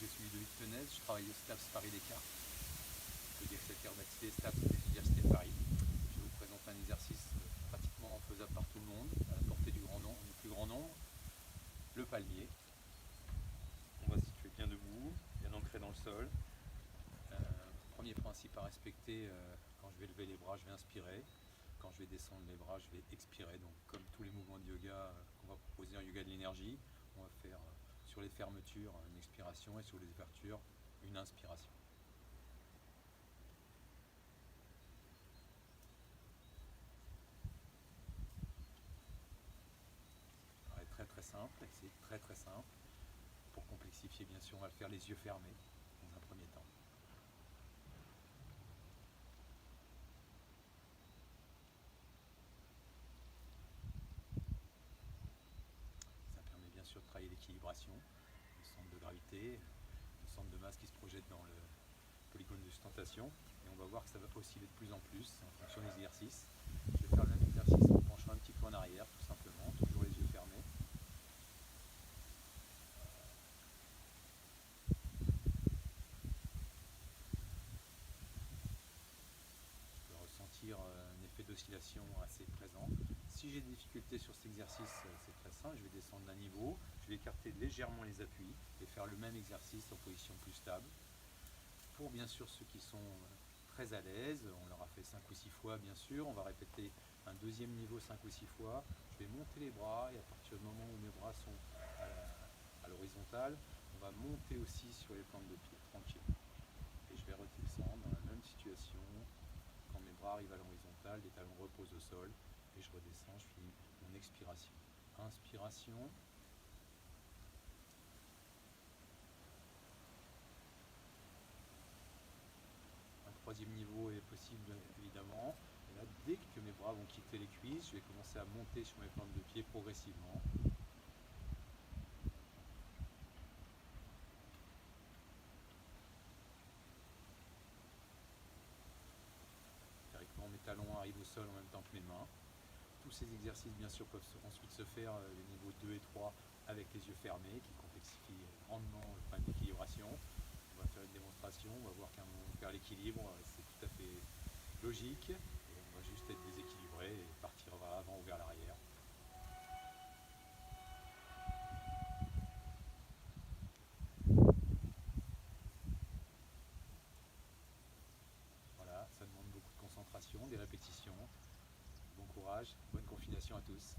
Je suis Ludovic Tenez, je travaille au STAPS Paris Descartes. Je suis directeur d'activité STAPS de l'Université de Paris. Je vous présente un exercice pratiquement faisable par tout le monde, à la portée du plus grand nombre, le palmier. On va se situer bien debout, bien ancré dans le sol. Premier principe à respecter, quand je vais lever les bras, je vais inspirer. Quand je vais descendre les bras, je vais expirer. Donc comme tous les mouvements de yoga qu'on va proposer en yoga de l'énergie, on va faire sur les fermetures une expiration et sur les ouvertures une inspiration. Ça paraît très simple, et c'est très simple. Pour complexifier, bien sûr, on va le faire les yeux fermés dans un premier temps. Ça permet bien sûr de travailler l'équilibration, le centre de gravité, le centre de masse qui se projette dans le polygone de sustentation. Et on va voir que ça va osciller de plus en plus en fonction des exercices. Je vais faire le même exercice en penchant un petit peu en arrière, tout simplement, toujours les yeux fermés. Je peux ressentir un effet d'oscillation assez présent. Si j'ai des difficultés sur cet exercice, c'est très simple, je vais descendre d'un niveau, je vais écarter légèrement les appuis et faire le même exercice en position plus stable. Pour bien sûr ceux qui sont très à l'aise, on l'aura fait 5 ou 6 fois bien sûr, on va répéter un deuxième niveau 5 ou 6 fois. Je vais monter les bras et à partir du moment où mes bras sont à l'horizontale, on va monter aussi sur les plantes de pied, tranquille. Et je vais redescendre dans la même situation. Quand mes bras arrivent à l'horizontale, les talons reposent au sol et je redescends, je finis mon expiration. Inspiration. Un troisième niveau est possible évidemment. Et là, dès que mes bras vont quitter les cuisses, je vais commencer à monter sur mes plantes de pied progressivement. Théoriquement, mes talons arrivent au sol en même temps que mes mains. Tous ces exercices, bien sûr, peuvent ensuite se faire les niveaux 2 et 3 avec les yeux fermés, qui complexifient grandement le problème d'équilibration. On va faire une démonstration, on va voir qu'à un moment, faire l'équilibre, c'est tout à fait logique. Et on va juste être déséquilibré et partir vers l'avant ou vers l'arrière. Voilà, ça demande beaucoup de concentration, des répétitions. Bon courage, bonne continuation à tous.